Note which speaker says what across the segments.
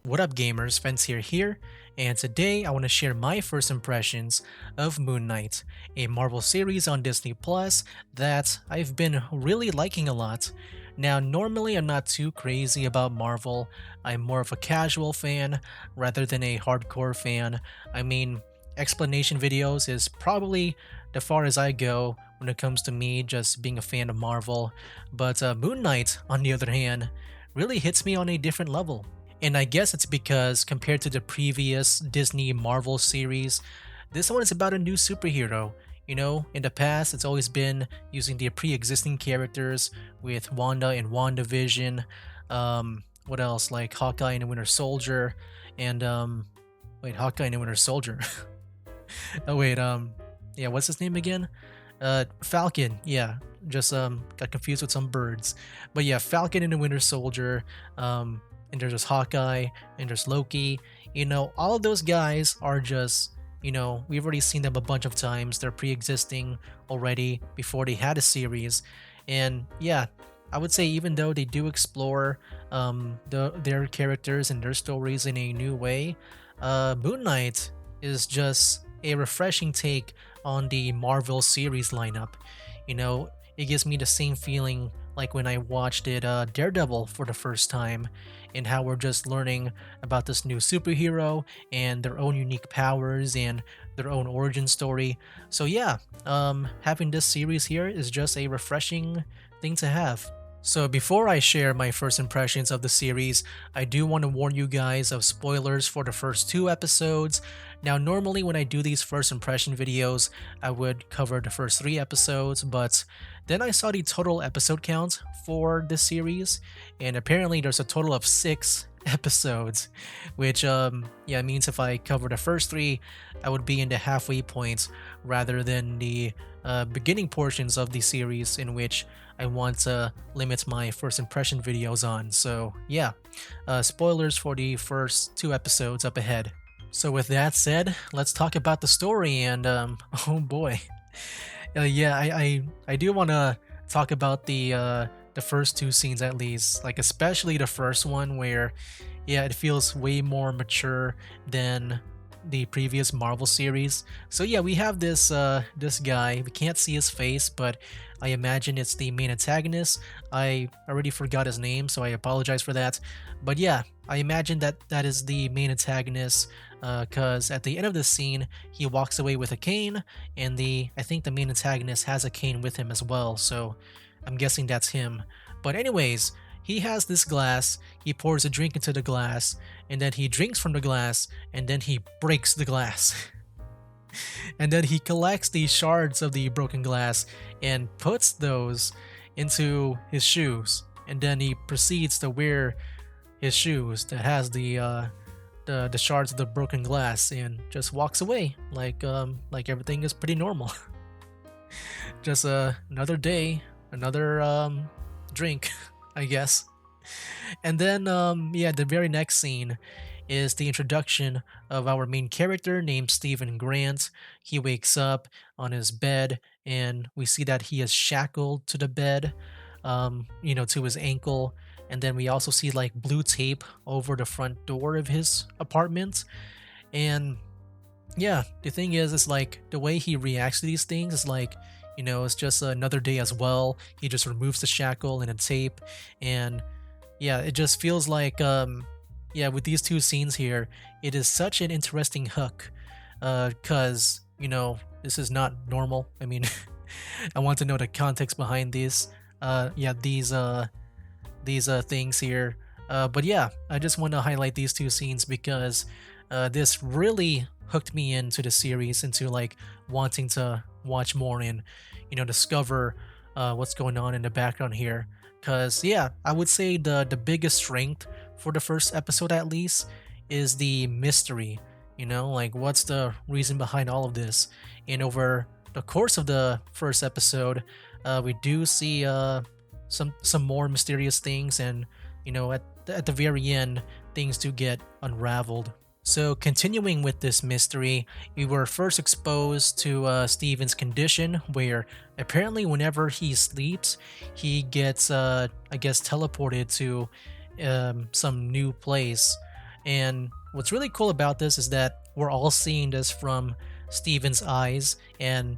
Speaker 1: What up, gamers? Fence here, and today I want to share my first impressions of Moon Knight, a Marvel series on Disney Plus that I've been really liking a lot. Now, normally I'm not too crazy about Marvel. I'm more of a casual fan rather than a hardcore fan. I mean, explanation videos is probably the far as I go when it comes to me just being a fan of Marvel, but Moon Knight, on the other hand, really hits me on a different level. And I guess it's because compared to the previous Disney Marvel series, this one is about a new superhero. You know, in the past, it's always been using the pre-existing characters with Wanda and WandaVision. What else? Like Hawkeye and the Winter Soldier, and wait, Hawkeye and the Winter Soldier. Oh wait, yeah, what's his name again? Falcon. Yeah, just got confused with some birds, but yeah, Falcon and the Winter Soldier. And there's Hawkeye and there's Loki. You know, all of those guys are just, we've already seen them a bunch of times. They're pre-existing already before they had a series, and yeah, I would say even though they do explore their characters and their stories in a new way, Moon Knight is just a refreshing take on the Marvel series lineup. You know, it gives me the same feeling like when I watched Daredevil for the first time, and how we're just learning about this new superhero and their own unique powers and their own origin story. So yeah, having this series here is just a refreshing thing to have. So before I share my first impressions of the series, I do want to warn you guys of spoilers for the first two episodes. Now normally when I do these first impression videos, I would cover the first three episodes, but then I saw the total episode count for this series, and apparently there's a total of 6 episodes, which yeah, means if I cover the first three, I would be in the halfway points rather than the beginning portions of the series in which I want to limit my first impression videos on. So yeah, spoilers for the first 2 episodes up ahead. So with that said, let's talk about the story and oh boy. Yeah, I do want to talk about the first two scenes at least, like especially the first one where yeah, it feels way more mature than the previous Marvel series. So yeah, we have this guy. We can't see his face, but I imagine it's the main antagonist. I already forgot his name, so I apologize for that. But yeah, I imagine that that is the main antagonist because at the end of the scene, he walks away with a cane, and I think the main antagonist has a cane with him as well. So I'm guessing that's him. But anyways, he has this glass. He pours a drink into the glass, and then he drinks from the glass, and then he breaks the glass. And then he collects the shards of the broken glass and puts those into his shoes. And then he proceeds to wear his shoes that has the shards of the broken glass and just walks away like everything is pretty normal. Just another day, another drink, I guess. And then yeah, the very next scene is the introduction of our main character named Stephen Grant. He wakes up on his bed and we see that he is shackled to the bed, to his ankle. And then we also see like blue tape over the front door of his apartment. And yeah, the thing is, it's like the way he reacts to these things is like, it's just another day as well. He just removes the shackle and the tape, and yeah, it just feels like, yeah, with these two scenes here, it is such an interesting hook, cause this is not normal. I mean, I want to know the context behind these, yeah, these things here. But yeah, I just want to highlight these two scenes because this really hooked me into the series, into like wanting to watch more and discover what's going on in the background here. Cause yeah, I would say the biggest strength for the first episode at least is the mystery. Like what's the reason behind all of this? And over the course of the first episode, we do see some more mysterious things, and at the very end, things do get unraveled. So, continuing with this mystery, we were first exposed to Steven's condition, where apparently, whenever he sleeps, he gets, I guess, teleported to some new place. And what's really cool about this is that we're all seeing this from Steven's eyes, and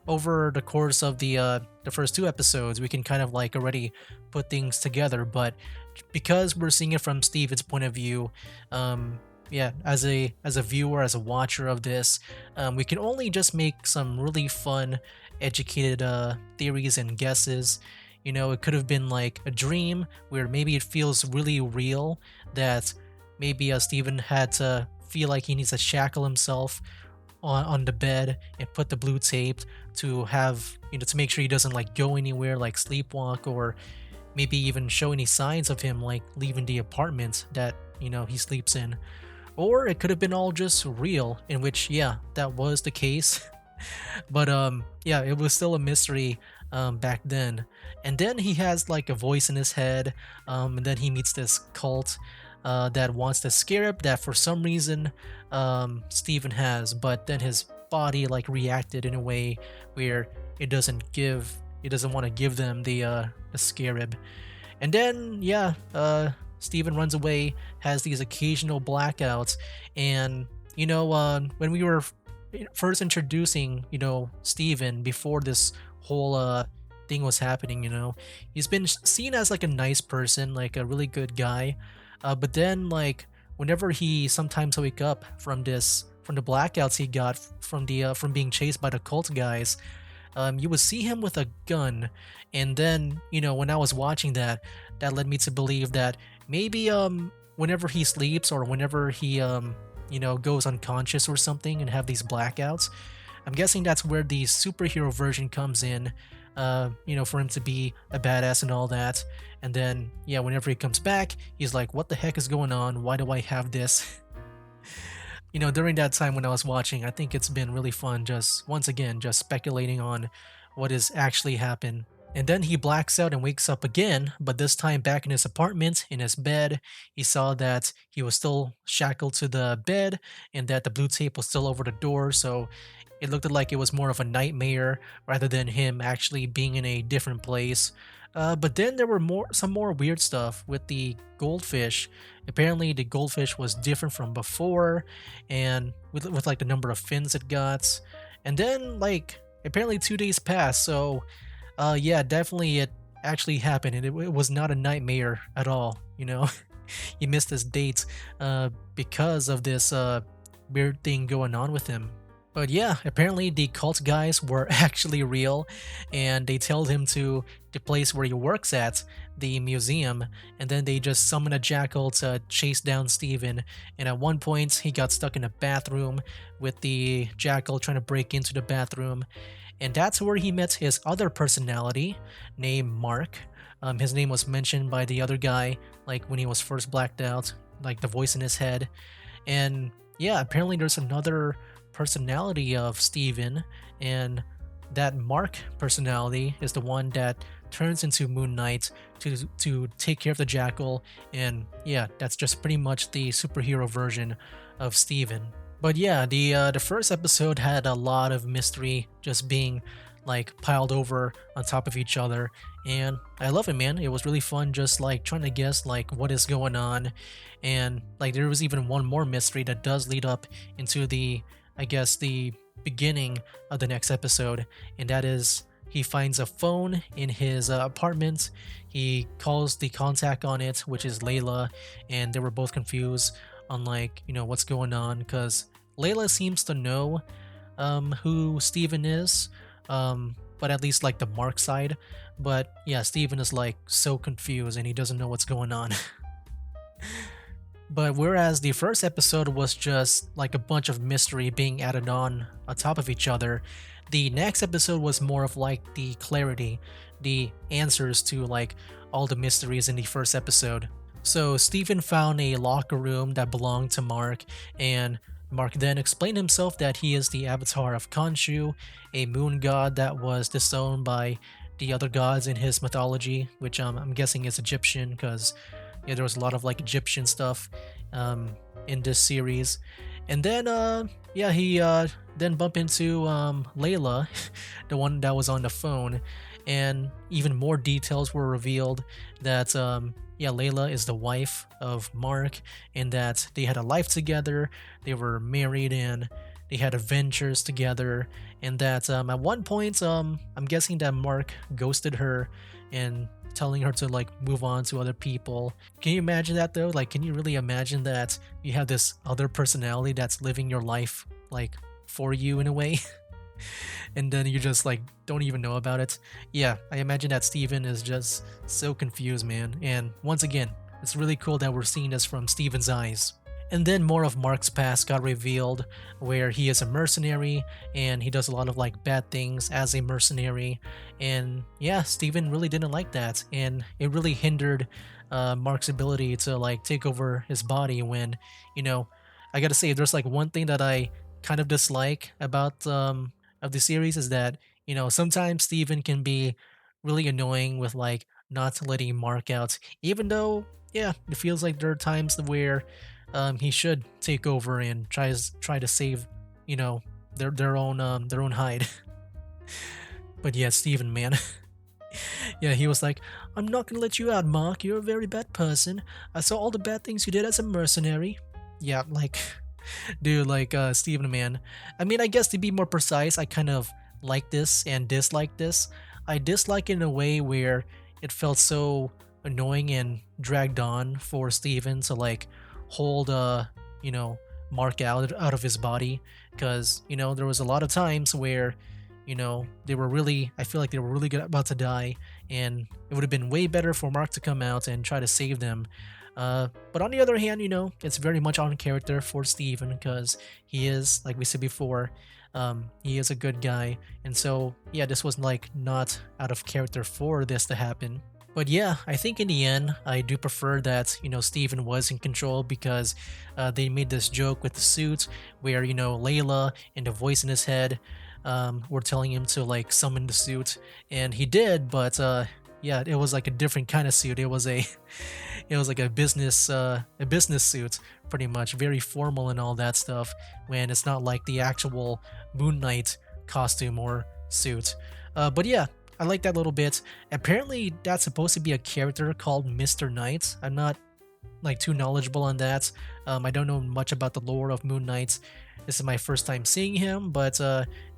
Speaker 1: over the course of the first two episodes, we can kind of like already put things together. But because we're seeing it from Steven's point of view, yeah, as a viewer, as a watcher of this, we can only just make some really fun, educated theories and guesses. It could have been like a dream where maybe it feels really real, that maybe Steven had to feel like he needs to shackle himself on the bed and put the blue tape to have, to make sure he doesn't like go anywhere, like sleepwalk, or maybe even show any signs of him like leaving the apartment that he sleeps in. Or it could have been all just real, in which, yeah, that was the case. But yeah, it was still a mystery back then. And then he has like a voice in his head, and then he meets this cult that wants the scarab that for some reason Steven has, but then his body like reacted in a way where it doesn't want to give them the scarab. And then, yeah, Steven runs away, has these occasional blackouts, and when we were first introducing, Steven before this whole thing was happening, he's been seen as like a nice person, like a really good guy. But then, like, whenever he sometimes wake up from the blackouts he got from being chased by the cult guys, you would see him with a gun. And then, when I was watching that, that led me to believe that maybe whenever he sleeps, or whenever he goes unconscious or something and have these blackouts, I'm guessing that's where the superhero version comes in. For him to be a badass and all that. And then, yeah, whenever he comes back, he's like, what the heck is going on? Why do I have this? During that time when I was watching, I think it's been really fun just once again, just speculating on what has actually happened. And then he blacks out and wakes up again, but this time back in his apartment, in his bed. He saw that he was still shackled to the bed and that the blue tape was still over the door, so it looked like it was more of a nightmare rather than him actually being in a different place. But then there were some more weird stuff with the goldfish. Apparently, the goldfish was different from before, and with like the number of fins it got. And then, like, apparently 2 days passed. So, yeah, definitely it actually happened, and it was not a nightmare at all. He missed his dates because of this weird thing going on with him. But yeah, apparently the cult guys were actually real, and they told him to the place where he works at, the museum, and then they just summoned a jackal to chase down Steven. And at one point, he got stuck in a bathroom with the jackal trying to break into the bathroom. And that's where he met his other personality named Mark. His name was mentioned by the other guy, like when he was first blacked out, like the voice in his head. And yeah, apparently there's another personality of Steven, and that Mark personality is the one that turns into Moon Knight to take care of the jackal. And yeah, that's just pretty much the superhero version of Steven. But yeah, the first episode had a lot of mystery just being like piled over on top of each other, and I love it, man. It was really fun just like trying to guess like what is going on. And like there was even one more mystery that does lead up into I guess the beginning of the next episode, and that is he finds a phone in his apartment. He calls the contact on it, which is Layla, and they were both confused on like what's going on, because Layla seems to know who Steven is, but at least like the Mark side. But yeah, Steven is like so confused and he doesn't know what's going on. But whereas the first episode was just like a bunch of mystery being added on top of each other, the next episode was more of like the clarity, the answers to like all the mysteries in the first episode. So Steven found a locker room that belonged to Mark, and Mark then explained himself that he is the avatar of Khonshu, a moon god that was disowned by the other gods in his mythology, which I'm guessing is Egyptian, because yeah, there was a lot of like Egyptian stuff in this series. And then yeah, he then bumped into Layla, the one that was on the phone, and even more details were revealed that yeah, Layla is the wife of Mark, and that they had a life together. They were married and they had adventures together, and that at one point, I'm guessing that Mark ghosted her and telling her to like move on to other people. Can you imagine that though? Like, can you really imagine that you have this other personality that's living your life like for you in a way? And then you just like don't even know about it. Yeah, I imagine that Steven is just so confused, man. And once again, it's really cool that we're seeing this from Steven's eyes. And then more of Mark's past got revealed, where he is a mercenary and he does a lot of like bad things as a mercenary. And yeah, Steven really didn't like that, and it really hindered Mark's ability to like take over his body. When, you know, I gotta say, if there's like one thing that I kind of dislike about of the series is that, you know, sometimes Steven can be really annoying with like not letting Mark out, even though yeah, it feels like there are times where he should take over and try to save, you know, their own hide. But yeah, Steven, man, yeah, he was like, "I'm not gonna let you out, Mark. You're a very bad person. I saw all the bad things you did as a mercenary." Yeah, like, dude, like, Steven, man. I mean, I guess to be more precise, I kind of like this and dislike this. I dislike it in a way where it felt so annoying and dragged on for Steven to like hold you know, Mark out of his body, because you know there was a lot of times where, you know, they were really, I feel like they were really good about to die, and it would have been way better for Mark to come out and try to save them. But on the other hand, you know, it's very much on character for Steven, because he is, like we said before, he is a good guy. And so, yeah, this was like not out of character for this to happen. But yeah, I think in the end, I do prefer that, you know, Steven was in control, because they made this joke with the suit where, you know, Layla and the voice in his head were telling him to like summon the suit, and he did, but yeah, it was like a different kind of suit. It was a it was like a business suit, pretty much very formal and all that stuff, when it's not like the actual Moon Knight costume or suit. But yeah, I like that little bit. Apparently that's supposed to be a character called Mr. Knight. I'm not like too knowledgeable on that. I don't know much about the lore of Moon Knight. This is my first time seeing him, but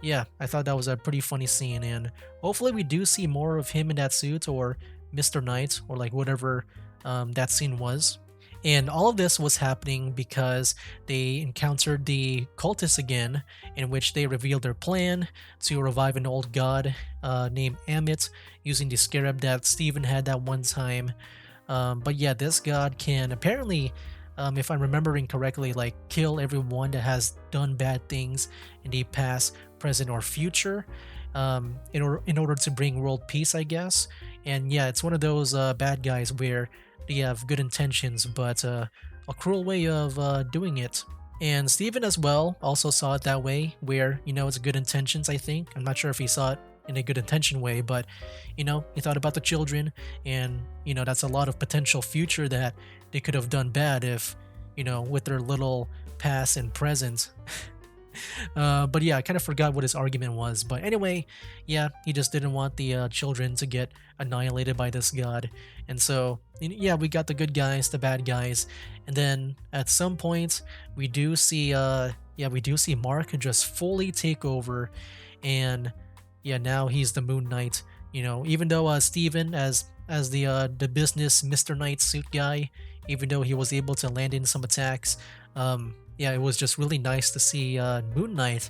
Speaker 1: yeah, I thought that was a pretty funny scene, and hopefully we do see more of him in that suit, or Mr. Knight, or like whatever that scene was. And all of this was happening because they encountered the cultists again, in which they revealed their plan to revive an old god named Amit, using the scarab that Steven had that one time. But yeah, this god can apparently, if I'm remembering correctly, like kill everyone that has done bad things in the past, present, or future, in order to bring world peace, I guess. And yeah, it's one of those bad guys where they have good intentions, but a cruel way of doing it. And Steven as well also saw it that way, where, you know, it's good intentions, I think. I'm not sure if he saw it in a good intention way, but, you know, he thought about the children, and, you know, that's a lot of potential future that they could have done bad if, you know, with their little past and present. But yeah, I kind of forgot what his argument was. But anyway, yeah, he just didn't want the children to get annihilated by this god. And so, yeah, we got the good guys, the bad guys, and then at some point we do see, yeah, we do see Mark just fully take over, and yeah, now he's the Moon Knight. You know, even though Steven as the business Mr. Knight suit guy, even though he was able to land in some attacks, yeah, it was just really nice to see Moon Knight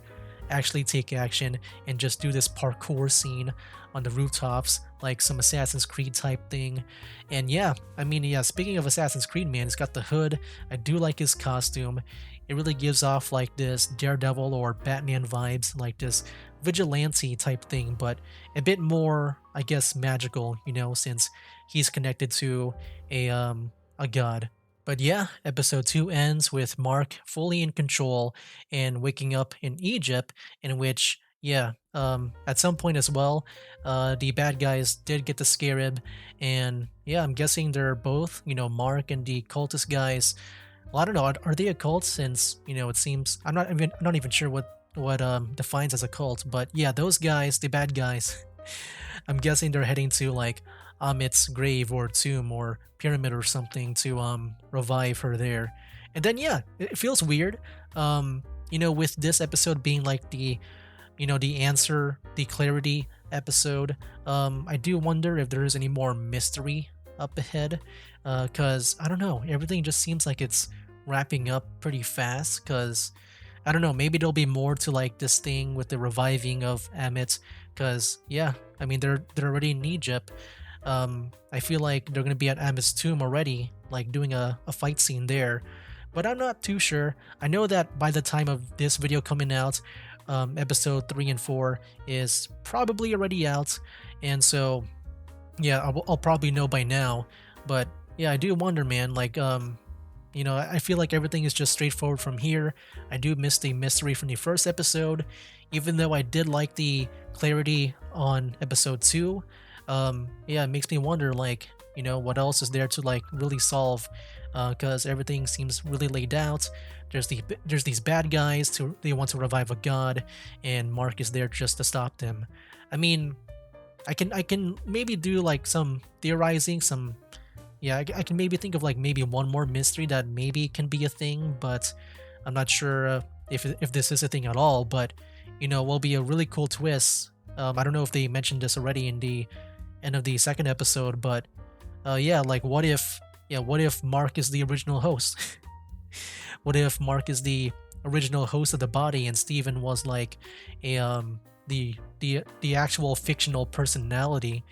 Speaker 1: actually take action and just do this parkour scene on the rooftops, like some Assassin's Creed type thing. And yeah, I mean, yeah, speaking of Assassin's Creed, man, it's got the hood. I do like his costume. It really gives off like this Daredevil or Batman vibes, like this vigilante type thing, but a bit more, I guess, magical, you know, since he's connected to a god. But yeah, episode 2 ends with Mark fully in control and waking up in Egypt, in which, yeah, at some point as well, the bad guys did get the scarab, and yeah, I'm guessing they're both, you know, Mark and the cultist guys. Well, I don't know, are they a cult? Since, you know, it seems I'm not even sure what defines as a cult, but yeah, those guys, the bad guys, I'm guessing they're heading to like Amit's grave or tomb or pyramid or something to revive her there. And then yeah, it feels weird. With this episode being like the answer, the clarity episode, I do wonder if there is any more mystery up ahead. Cause I don't know, everything just seems like it's wrapping up pretty fast. Cause I don't know, maybe there'll be more to like this thing with the reviving of Amit. Cause yeah, I mean they're already in Egypt. I feel like they're gonna be at Amit's tomb already, like doing a fight scene there. But I'm not too sure. I know that by the time of this video coming out, episode 3 and 4 is probably already out. And so yeah, I'll probably know by now. But yeah, I do wonder, man, like I feel like everything is just straightforward from here. I do miss the mystery from the first episode, even though I did like the clarity on episode 2. Yeah, it makes me wonder, like, what else is there to like really solve? Because everything seems really laid out. There's these bad guys to they want to revive a god, and Mark is there just to stop them. I mean, I can maybe do like some theorizing, some yeah, I can maybe think of like maybe one more mystery that maybe can be a thing, but I'm not sure if this is a thing at all. But will be a really cool twist. I don't know if they mentioned this already in the end of the second episode, but yeah, like what if Mark is the original host? What if Mark is the original host of the body and Steven was like a the actual fictional personality?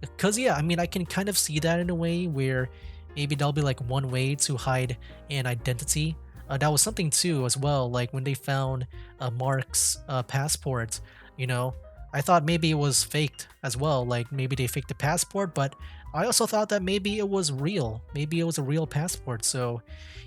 Speaker 1: Because yeah, I mean, I can kind of see that in a way where maybe that'll be like one way to hide an identity. That was something too as well, like when they found Mark's passport. you know I thought maybe it was faked as well, like maybe they faked the passport, but I also thought that maybe it was real, maybe it was a real passport. So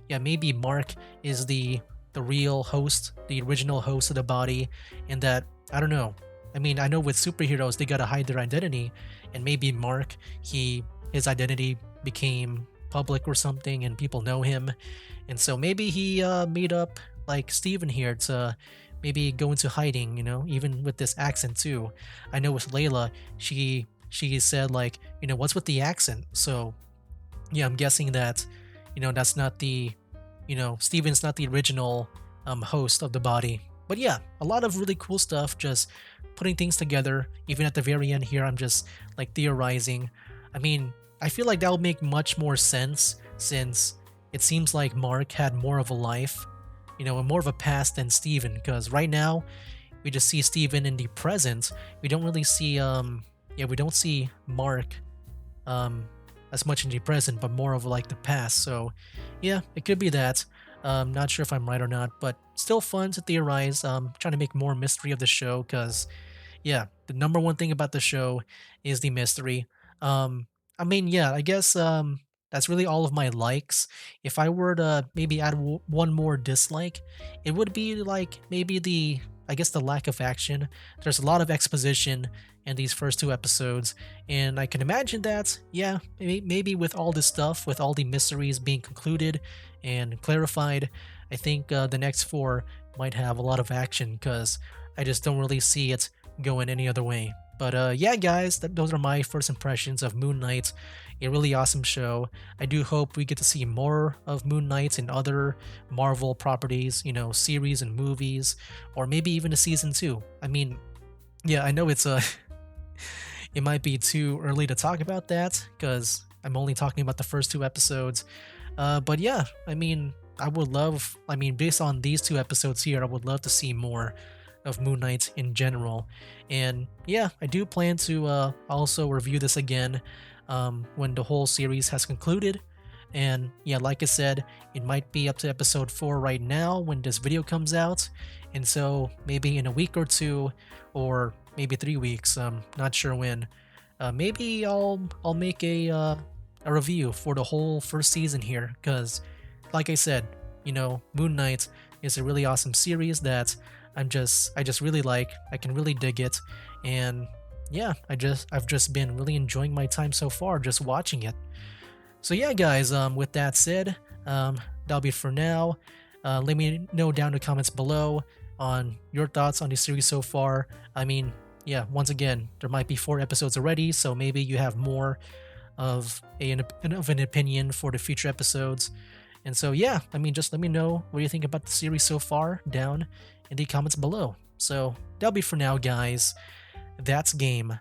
Speaker 1: yeah, maybe Mark is the real host, the original host of the body. And that, I don't know, I mean, I know with superheroes they gotta hide their identity, and maybe Mark, his identity became public or something, and people know him, and so maybe he made up like Steven here to maybe go into hiding. Even with this accent too. I know with Layla, she said like, what's with the accent? So yeah, I'm guessing that that's not the Steven's not the original host of the body. But yeah, a lot of really cool stuff, just putting things together. Even at the very end here, I'm just like theorizing. I mean, I feel like that would make much more sense since it seems like Mark had more of a life, and more of a past than Steven. Because right now, we just see Steven in the present. We don't really see we don't see Mark um as much in the present, but more of like the past. So yeah, it could be that. Not sure if I'm right or not, but still fun to theorize. Trying to make more mystery of the show, because yeah, the number one thing about the show is the mystery. I mean, yeah, I guess that's really all of my likes. If I were to maybe add one more dislike, it would be like maybe I guess the lack of action. There's a lot of exposition in these first two episodes, and I can imagine that, yeah, maybe with all this stuff, with all the mysteries being concluded and clarified, I think the next four might have a lot of action, because I just don't really see it going any other way. But yeah, guys, those are my first impressions of Moon Knight. A really awesome show. I do hope we get to see more of Moon Knight and other Marvel properties, series and movies, or maybe even a season 2. I mean, yeah, I know it's it might be too early to talk about that because I'm only talking about the first two episodes. But yeah, I mean, based on these two episodes here, I would love to see more of Moon Knight in general. And yeah, I do plan to also review this again when the whole series has concluded. And yeah, like I said, it might be up to episode 4 right now when this video comes out. And so maybe in a week or two, or maybe 3 weeks, not sure when, maybe I'll make a review for the whole first season here. Because like I said, Moon Knight is a really awesome series that I just really like. I can really dig it. And yeah, I've just been really enjoying my time so far just watching it. So yeah, guys, with that said, that'll be it for now. Let me know down in the comments below on your thoughts on the series so far. I mean, yeah, once again, there might be 4 episodes already, so maybe you have more of an opinion for the future episodes. And so yeah, I mean, just let me know what you think about the series so far down in the comments below. So that'll be for now, guys. That's game.